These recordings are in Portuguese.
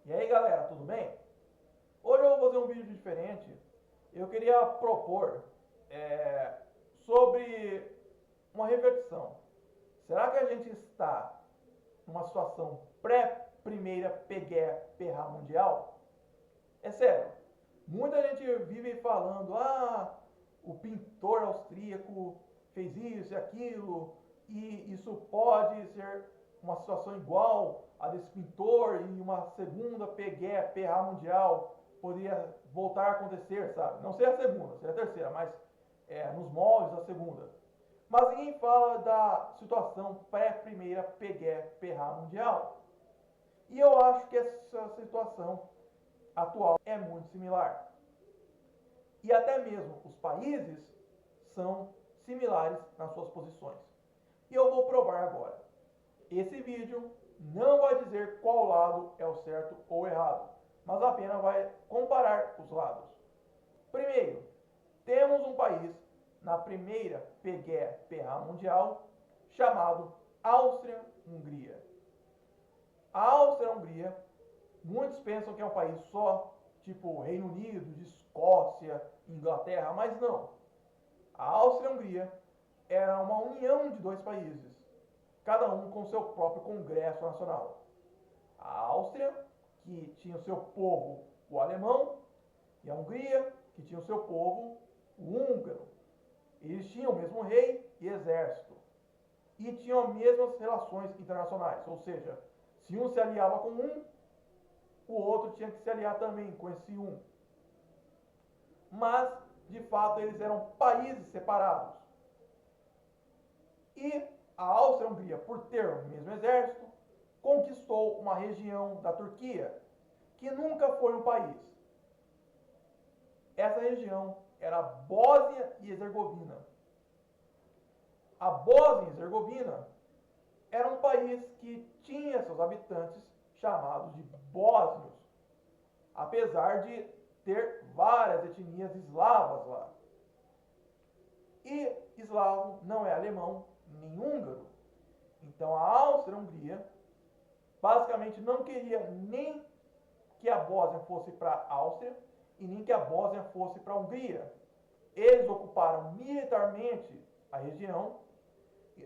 E aí galera, tudo bem? Hoje eu vou fazer um vídeo diferente. Eu queria propor sobre uma reflexão. Será que a gente está numa situação pré-primeira Guerra Mundial? É sério, muita gente vive falando, o pintor austríaco fez isso e aquilo, e isso pode ser uma situação igual a desse pintor e uma segunda Guerra Mundial poderia voltar a acontecer, sabe? Não seria a segunda, seria a terceira, mas nos moldes da segunda. Mas ninguém fala da situação pré-primeira Guerra Mundial. E eu acho que essa situação atual é muito similar. E até mesmo os países são similares nas suas posições. E eu vou provar agora. Esse vídeo não vai dizer qual lado é o certo ou errado, mas apenas vai comparar os lados. Primeiro, temos um país na primeira Guerra Mundial chamado Áustria-Hungria. A Áustria-Hungria, muitos pensam que é um país só, tipo Reino Unido, de Escócia, Inglaterra, mas não. A Áustria-Hungria era uma união de dois países, cada um com seu próprio Congresso Nacional. A Áustria, que tinha o seu povo, o alemão, e a Hungria, que tinha o seu povo, o húngaro. Eles tinham o mesmo rei e exército. E tinham as mesmas relações internacionais, ou seja, se um se aliava com um, o outro tinha que se aliar também com esse um. Mas, de fato, eles eram países separados. E a Áustria-Hungria, por ter o mesmo exército, conquistou uma região da Turquia, que nunca foi um país. Essa região era a Bósnia e Herzegovina. A Bósnia e Herzegovina era um país que tinha seus habitantes chamados de bósnios, apesar de ter várias etnias eslavas lá. E eslavo não é alemão nem húngaro. Então a Áustria-Hungria basicamente não queria nem que a Bósnia fosse para a Áustria e nem que a Bósnia fosse para a Hungria. Eles ocuparam militarmente a região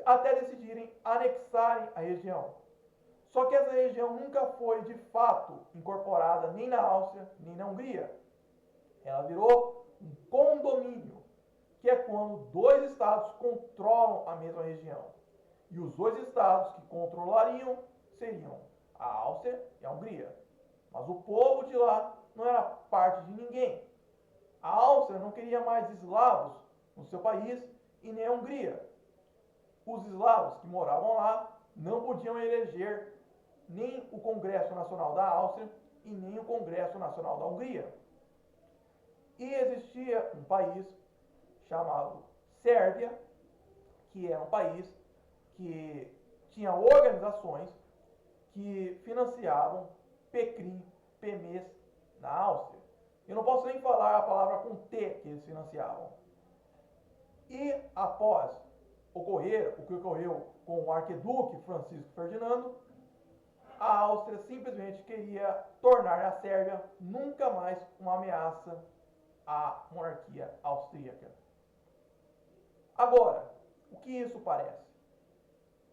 até decidirem anexarem a região. Só que essa região nunca foi de fato incorporada nem na Áustria nem na Hungria. Ela virou um condomínio, que é quando dois estados controlam a mesma região. E os dois estados que controlariam seriam a Áustria e a Hungria. Mas o povo de lá não era parte de ninguém. A Áustria não queria mais eslavos no seu país e nem a Hungria. Os eslavos que moravam lá não podiam eleger nem o Congresso Nacional da Áustria e nem o Congresso Nacional da Hungria. E existia um país chamado Sérvia, que era um país que tinha organizações que financiavam PECRIM, PMES na Áustria. Eu não posso nem falar a palavra com T que eles financiavam. E após ocorrer o que ocorreu com o arquiduque Francisco Ferdinando, a Áustria simplesmente queria tornar a Sérvia nunca mais uma ameaça à monarquia austríaca. Agora, o que isso parece?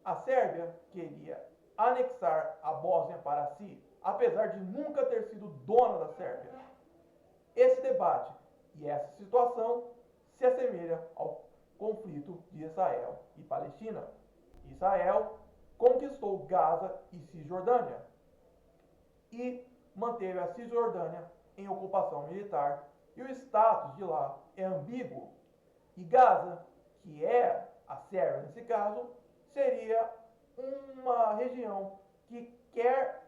A Sérvia queria anexar a Bósnia para si, apesar de nunca ter sido dona da Sérvia. Esse debate e essa situação se assemelha ao conflito de Israel e Palestina. Israel conquistou Gaza e Cisjordânia e manteve a Cisjordânia em ocupação militar, e o status de lá é ambíguo. E Gaza, que é a Sérvia nesse caso, seria uma região que quer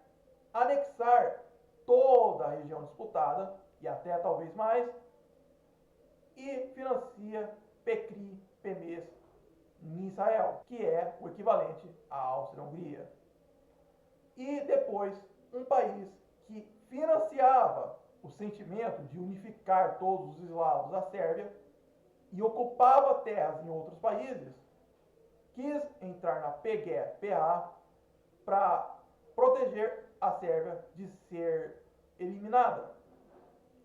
anexar toda a região disputada, e até talvez mais, e financia PECRI, PMES em Israel, que é o equivalente à Áustria-Hungria. E depois, um país que financiava o sentimento de unificar todos os eslavos da Sérvia e ocupava terras em outros países, quis entrar na PGPA para proteger a Sérvia de ser eliminada.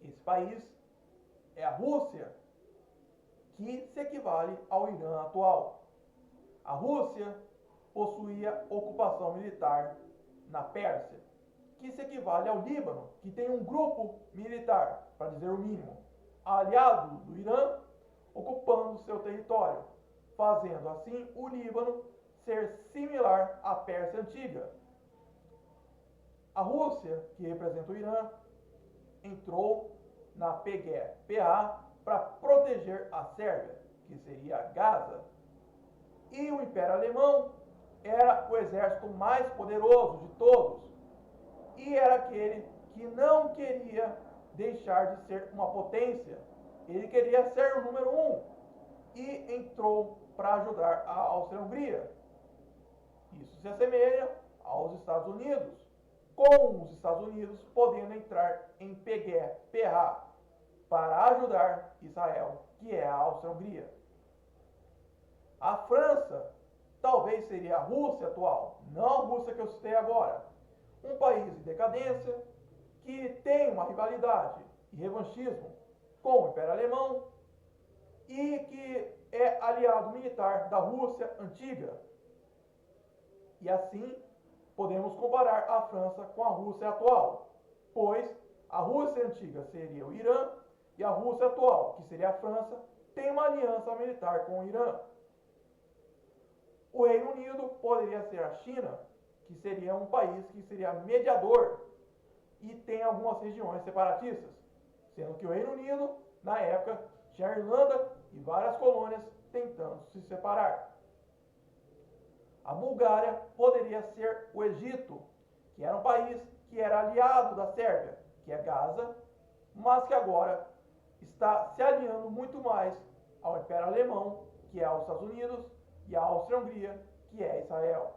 Esse país é a Rússia, que se equivale ao Irã atual. A Rússia possuía ocupação militar na Pérsia, que se equivale ao Líbano, que tem um grupo militar, para dizer o mínimo, aliado do Irã, ocupando seu território, fazendo assim o Líbano ser similar à Pérsia antiga. A Rússia, que representa o Irã, entrou na PGPA para proteger a Sérvia, que seria Gaza. E o Império Alemão era o exército mais poderoso de todos e era aquele que não queria deixar de ser uma potência. Ele queria ser o número 1 e entrou para ajudar a Áustria-Hungria. Isso se assemelha aos Estados Unidos, com os Estados Unidos podendo entrar em PGPA para ajudar Israel, que é a Áustria-Hungria. A França talvez seria a Rússia atual, não a Rússia que eu citei agora. Um país em decadência que tem uma rivalidade e revanchismo com o Império Alemão e que é aliado militar da Rússia antiga. E assim podemos comparar a França com a Rússia atual, pois a Rússia antiga seria o Irã e a Rússia atual, que seria a França, tem uma aliança militar com o Irã. O Reino Unido poderia ser a China, que seria um país que seria mediador e tem algumas regiões separatistas, sendo que o Reino Unido, na época, tinha a Irlanda e várias colônias tentando se separar. A Bulgária poderia ser o Egito, que era um país que era aliado da Sérvia, que é Gaza, mas que agora está se alinhando muito mais ao Império Alemão, que é os Estados Unidos, e a Áustria-Hungria, que é Israel.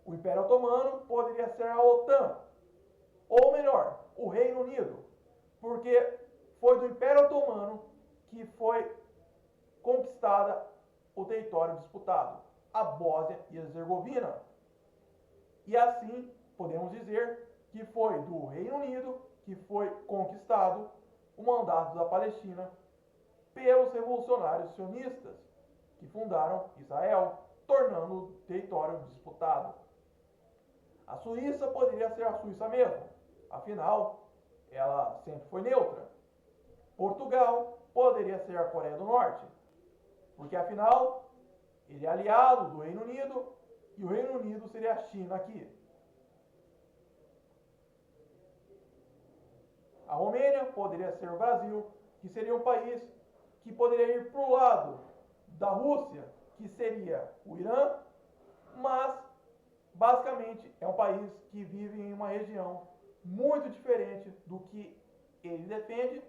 O Império Otomano poderia ser a OTAN, ou melhor, o Reino Unido, porque foi do Império Otomano que foi conquistada o território disputado, a Bósnia e Herzegovina. E assim, podemos dizer que foi do Reino Unido que foi conquistado o mandato da Palestina pelos revolucionários sionistas, que fundaram Israel, tornando o território disputado. A Suíça poderia ser a Suíça mesmo, afinal, ela sempre foi neutra. Portugal poderia ser a Coreia do Norte, porque afinal, ele é aliado do Reino Unido e o Reino Unido seria a China aqui. A Romênia poderia ser o Brasil, que seria um país que poderia ir para o lado da Rússia, que seria o Irã, mas basicamente é um país que vive em uma região muito diferente do que ele defende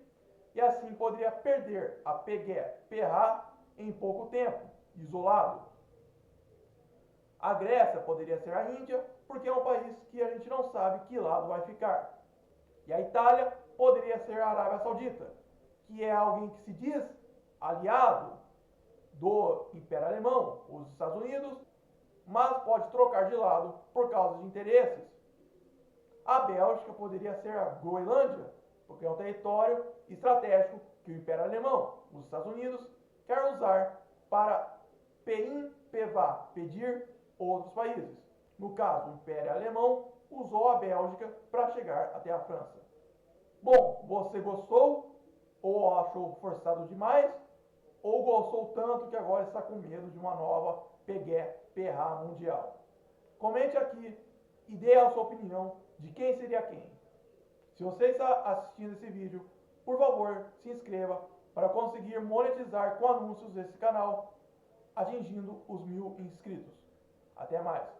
e assim poderia perder a PGPA em pouco tempo, isolado. A Grécia poderia ser a Índia, porque é um país que a gente não sabe que lado vai ficar. E a Itália poderia ser a Arábia Saudita, que é alguém que se diz aliado do Império Alemão, os Estados Unidos, mas pode trocar de lado por causa de interesses. A Bélgica poderia ser a Groenlândia, porque é um território estratégico que o Império Alemão, os Estados Unidos, quer usar para pedir outros países. No caso, o Império Alemão usou a Bélgica para chegar até a França. Bom, você gostou? Ou achou forçado demais? Ou gostou tanto que agora está com medo de uma nova PGPA mundial? Comente aqui e dê a sua opinião de quem seria quem. Se você está assistindo esse vídeo, por favor, se inscreva para conseguir monetizar com anúncios esse canal, atingindo os 1000 inscritos. Até mais!